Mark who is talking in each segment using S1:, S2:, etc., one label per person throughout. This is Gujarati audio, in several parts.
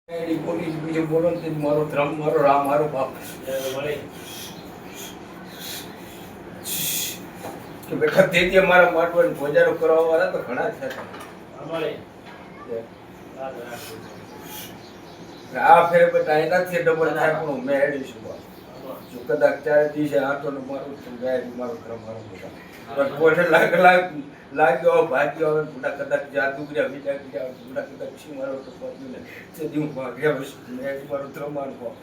S1: પોલીસ બીજું બોલો ને મારો ધર્મ મારો રામ મારો બાપ કે બેટા તેથી અમારા માટવાને ભોજારો કરવા વાળા તો ઘણા થયા આ ફેરે બેટા એનાથી ડબલ થાય પણ મેં હેડીશું જો કદાચ ચારે દિવસે આટો ને મારું તો મેં મારો ધર્મ મારો બેટા પણ કોઈને લાગ્યો ભાગ્યો હવે મોટા કદાચ જાદુ કર્યા બીજા કર્યા મોટા કદાચ છી મારો તો પહોંચ્યું ને તે દી હું ભાગ્યા મેં મારો ધર્મ મારવો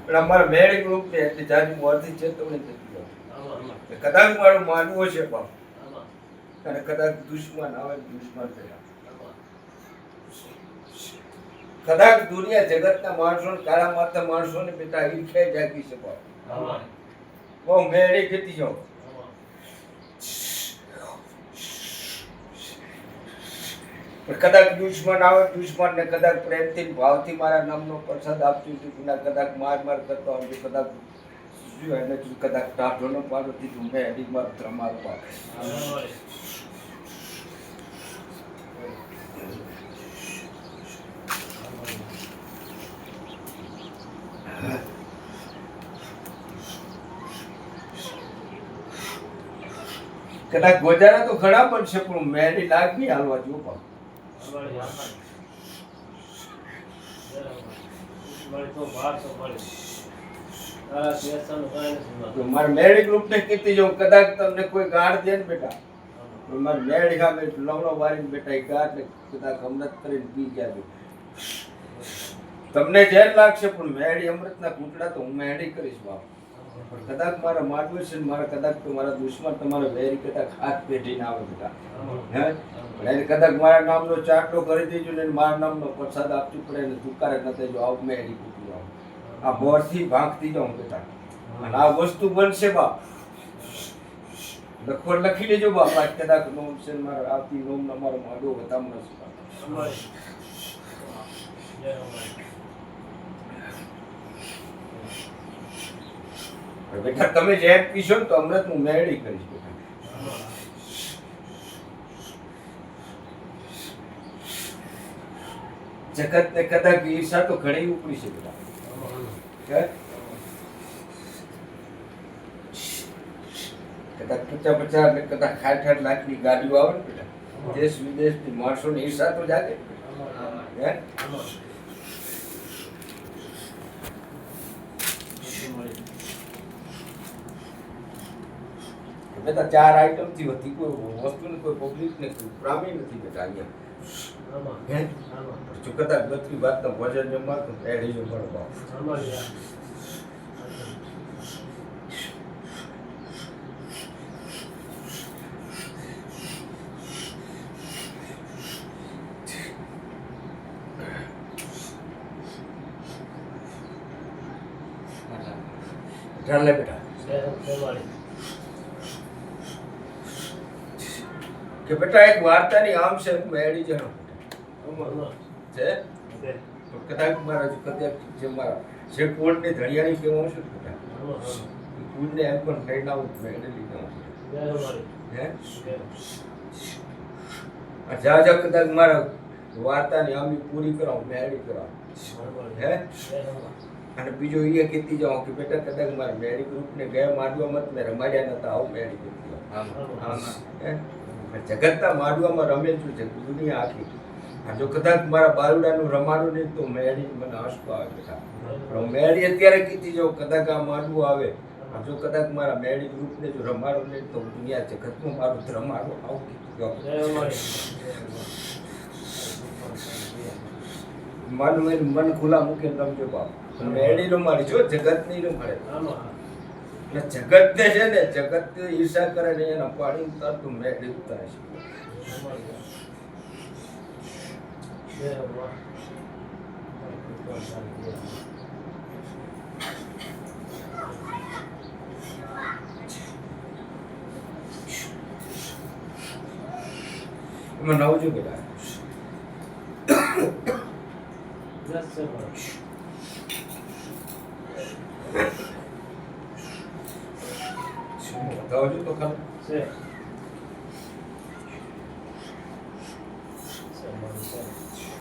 S1: પણ અમારા મેળી ગ્રુપ ને એટલે જાજી મોરથી ચેતવણી થતી કદાચ મારું માનવું છે બાપ અને કદાચ દુશ્મન આવે દુશ્મન પેલા કદાચ દુનિયા જગતના માણસો કાળા માથા માણસો ને બેટા ઈચ્છાએ જાગી છે બાપ બહુ મેળી ખેતી જાઉં પણ કદાચ દુશ્મન આવે દુશ્મન ને કદાચ પ્રેમથી ભાવથી મારા નામનો પ્રસાદ આપતું હતું કદાચ માર કરતો આવજો કદાચ એને કદાચ ટાઢોનો પાડો દીધું મેં એડી માર ધ્રમારો પાડ કદાચ ગોજારા તો ઘણા પણ છે પણ મેરી લાગ નહીં હાલવા જો પણ મારે મેળી ગ્રુપ ને કીધી જો કદાચ તમને કોઈ ગાઢ દે ને બેટા મારે મેળી ખામે લવણો વારીને બેટા એ ગાઢ ને કદાચ અમૃત કરીને પી ગયા તમને ઝેર લાગશે પણ મેળી અમૃતના ઘૂંટડા તો હું મેળી કરીશ બાપ પણ કદાચ મારા માનવું છે મારા કદાચ તો મારા દુશ્મન તમારા વેરી કદાચ હાથ પેઢીને આવે બેટા હે પણ એને કદાચ મારા નામનો ચાટો કરી દેજો ને મારા નામનો પ્રસાદ આપવું પડે ને તુકારે ન થજો આવ મેં એડી કૂટી આવું આ બોરથી ભાગતી જાઉં બેટા અને આ વસ્તુ બનશે બાપ લખી લેજો બાપ આજ કદાચ નોમ છે મારા આવતી નોમ મારો માડો બતામણો છે બેટા તમે જેમ પીશો ને તો અમૃત હું મેળી કરીશ બેટા જગત ને કદાચ ઈર્ષા તો ઘણી ઉપડી છે બેટા કદાચ 50 ને કદાચ 60 લાખની ગાડીઓ આવે ને બેટા દેશ વિદેશની માણસોની ઈર્ષા તો જાગે હે બેટા 4 આઈટમ થી હતી કોઈ વસ્તુ ને કોઈ પબ્લિક ને કોઈ પ્રામી નથી બેટા અહીંયા જો કદાચ બધી વાત તો ભોજન જમવા તો એડી જો પણ બાપ ચાલે બેટા કે બેટા એક વાર્તાની આમ છે મેળી જણો છે તો કદાચ મારા કદાચ જે મારા જે કોણની ધણિયાની કેવું છે બેટા કોણને એમ પણ લઈને આવું મેળી લીધો હે આ જા કદાચ મારા વાર્તાની આમી પૂરી કરાવું મેળી કરાવું હે અને બીજો એ કીધી જાઉં કે બેટા કદાચ મારા મેળી ગ્રુપને ગયા માંડવામાં મેં રમાડ્યા નતા આવું મેળી કીધી હે જગતના માંડવામાં રમે છું છે દુનિયા આખી જો કદાચ મારા બાલુડાનું રમાડું નહીં તો મેળી મને હસતો આવે બેટા પણ મેળી અત્યારે કીધી જાઉં કદાચ આ માંડવું આવે જો કદાચ મારા મેળી ગ્રુપને જો રમાડું નહીં તો દુનિયા જગતનું મારું રમાડું આવું કીધું મન ખુલ્લા મૂકીને રમજો બાપ મેળી રમાડી જો જગત નહીં રમાડે જગત ને છે ને જગત ઈર્ષા કરે ને એના પાણી ઉતારતું મેળી ઉતારે છે એમાં નવું જો બેટા બતાવજો તો ખરું
S2: છે